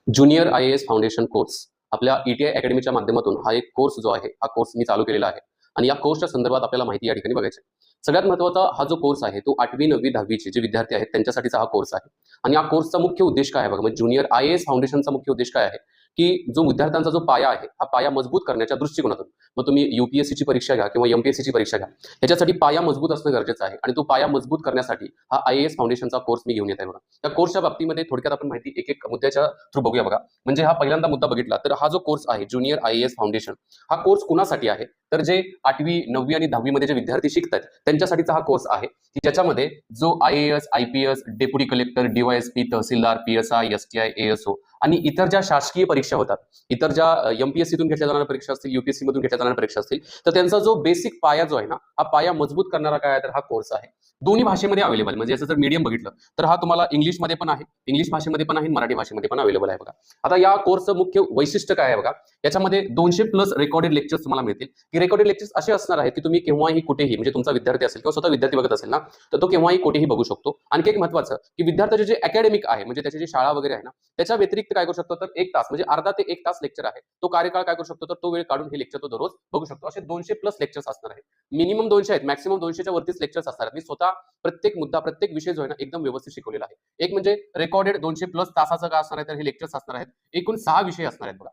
Junior IAS foundation course आपल्या ETI अकॅडमीच्या माध्यमातून हा एक कोर्स जो आहे हा कोर्स मी चालू केलेला आहे आणि या कोर्सच्या संदर्भात आपल्याला माहिती या ठिकाणी बघायची आहे. सगळ्यात महत्त्वाचा हा जो कोर्स आहे तो 8वी 9वी 10वीचे जे विद्यार्थी आहेत त्यांच्यासाठीचा हा कोर्स आहे आणि या कोर्सचा मुख्य उद्देश काय आहे बघा, म्हणजे ज्युनियर IAS फाउंडेशनचा मुख्य उद्देश काय आहे की जो विद्यार्थ्यांचा जो पाया आहे हा पाया मजबूत करण्याच्या दृष्टिकोनातून, मग तुम्ही UPSCची परीक्षा घ्या किंवा MPSCची परीक्षा घ्या, याच्यासाठी पाया मजबूत असणं गरजेचं आहे आणि तो पाया मजबूत करण्यासाठी हा IAS फाउंडेशनचा कोर्स मी घेऊन येत आहे बघा. त्या कोर्सच्या बाबतीमध्ये थोडक्यात आपण माहिती एक एक मुद्द्याच्या थ्रू बघूया बघा. म्हणजे हा पहिल्यांदा मुद्दा बघितला तर हा जो कोर्स आहे ज्युनियर IAS फाउंडेशन, हा कोर्स कुणासाठी आहे तर जे 8वी 9वी आणि 10वी मध्ये जे विद्यार्थी शिकतात त्यांच्यासाठीचा हा कोर्स आहे की ज्याच्यामध्ये जो IAS IPS deputy collector DYSP तहसीलदार PSI STI ASO आणि इतर ज्या शासकीय परीक्षा होतात, इतर ज्या MPSCतून घेतल्या जाणाऱ्या परीक्षा असतील, UPSC मधून घेतल्या जाणाऱ्या परीक्षा असतील, तर त्यांचा जो बेसिक पाया जो आहे ना हा पाया मजबूत करणारा काय आहे तर हा कोर्स आहे. दोन्ही भाषेमध्ये अवेलेबल, म्हणजे याचं जर मीडियम बघितलं तर हा तुम्हाला इंग्लिशमध्ये पण आहे, इंग्लिश भाषेमध्ये पण आहे, मराठी भाषेमध्ये पण अवेलेबल आहे बघा. आता या कोर्सचं मुख्य वैशिष्ट्य काय आहे बघा, याच्यामध्ये 200+ रेकॉर्डेड लेक्चर्स तुम्हाला मिळतील. की रेकॉर्डेड लेक्चर्स असे असणार आहेत की तुम्ही केव्हाही कुठेही, म्हणजे तुमचा विद्यार्थी असेल किंवा स्वतः विद्यार्थी बघत असेल ना तर तो केव्हाही कुठेही बघू शकतो. आणखी एक महत्त्वाचं की विद्यार्थ्याचे जे अकॅडमिक आहे, म्हणजे त्याची जी शाळा वगैरे आहे ना त्याच्या व्यतिरिक्त काय करू शकतो तर 1 तास, म्हणजे अर्धा ते 1 तास लेक्चर आहे, तो कार्यकाळ काय करू शकतो तर तो वेळ काढून हे लेक्चर तो दररोज बघू शकतो. असे 200+ लेक्चर्स असणार आहेत. मिनिमम 200 आहेत, मॅक्सिमम 200च्या वरतीच लेक्चर्स असणार आहेत. मी स्वतः प्रत्येक मुद्दा प्रत्येक विषय जो आहे ना एकदम व्यवस्थित शिकवलेला आहे. एक म्हणजे रेकॉर्डेड 200+ तासाचं काय असणार आहे तर हे लेक्चर्स असणार आहेत. एकूण 6 विषय असणार आहेत बघा.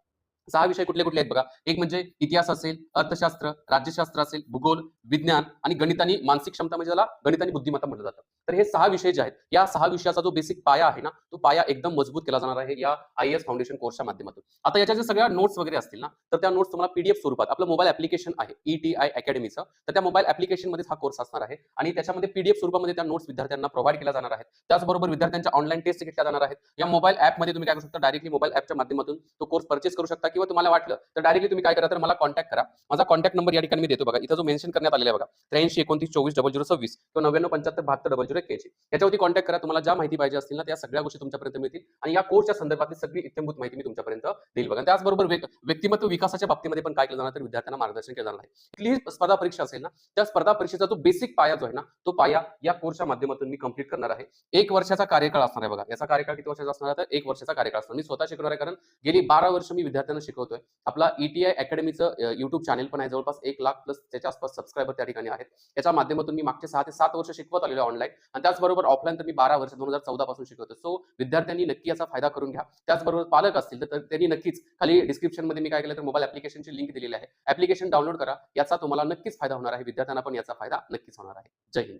6 विषय कुठले कुठले आहेत बघा. एक म्हणजे इतिहास असेल, अर्थशास्त्र, राज्यशास्त्र असेल, भूगोल, विज्ञान आणि गणित आणि मानसिक क्षमता, म्हणजे त्याला गणित आणि बुद्धिमत्ता म्हटलं जातं. तर हे 6 विषय जे आहेत या 6 विषयाचा जो बेसिक पाया आहे ना तो पाया एकदम मजबूत केला जाणार आहे या IAS फाउंडेशन कोर्सच्या माध्यमातून. आता याच्या ज्या सगळ्या नोट्स वगैरे असतील ना तर त्या नोट्स तुम्हाला PDF स्वरूपात आपलं मोबाईल ऍप्लिकेशन आहे ETI अकॅडमीचं, तर त्या मोबाईल ऍप्लिकेशनमध्येच हा कोर्स असणार आहे आणि त्याच्यामध्ये PDF स्वरूपामध्ये त्या नोट्स विद्यार्थ्यांना प्रोव्हाइड केल्या जाणार आहेत. त्याचबरोबर विद्यार्थ्यांच्या ऑनलाईन टेस्ट घेतल्या जाणार आहेत. या मोबाईल ॲपमध्ये तुम्ही काय करू शकता, डायरेक्टली मोबाईल ॲपच्या माध्यमातून तो कोर्स परचेस करू शकता किंवा तुम्हाला वाटलं तर डायरेक्टली तुम्ही काय करा तर मला कॉन्टॅक्ट करा. माझा कॉन्टॅक्ट नंबर या ठिकाणी मी देतो बघा. इथं जो मेन्शन करण्यात आलेला आहे बघा, 83 29 24 0026 किंवा 99 75 72 0081. याच्यावरती कॉन्टॅक्ट करा. तुम्हाला ज्या माहिती पाहिजे असतील ना त्या सगळ्या गोष्टी तुमच्यापर्यंत मिळतील आणि या कोर्सच्या संदर्भातली सगळी इत्यंभूत माहिती मी तुमच्यापर्यंत देईल बघा. त्याचबरोबर व्यक्तिमत्व विकासाच्या बाबतीमध्ये पण काय केलं जाणार तर विद्यार्थ्यांना मार्गदर्शन केलं जाणार आहे. कुठलीही स्पर्धा परीक्षा असेल ना त्या स्पर्धा परीक्षेचा जो बेसिक पाया जो आहे ना तो पाया या कोर्सच्या माध्यमातून मी कंप्लीट करणार आहे. 1 वर्षाचा कार्यकाळ असणार आहे बघा. याचा कार्यकाळ किती वर्षाचा असणार आहे तर 1 वर्षाचा कार्यकाळ असणार. मी स्वतः शिकवणार आहे, कारण गेली 12 वर्ष मी विद्यार्थ्यांना शिकवतोय. आपला ETI अकॅडमीचं YouTube चॅनल पण आहे, जवळपास 1,00,000+ त्याच्या आसपास सबस्क्रायबर त्या ठिकाणी आहेत. याच्या माध्यमातून मी मागचे 6 ते 7 वर्ष शिकवत आलेलो ऑनलाईन आणि त्याचबरोबर ऑफलाईन तर मी 12 वर्ष 2014 पासून शिकवतो. सो विद्यार्थ्यांनी नक्की याचा फायदा करून घ्या. त्याचबरोबर पालक असतील तर त्यांनी नक्कीच खाली डिस्क्रिप्शनमध्ये मी काय केलं तर मोबाईल ॲप्लिकेशनची लिंक दिलेली आहे. ॲप्लिकेशन डाउनलोड करा. याचा तुम्हाला नक्कीच फायदा होणार आहे. विद्यार्थ्यांना पण याचा फायदा नक्कीच होणार आहे. जय हिंद.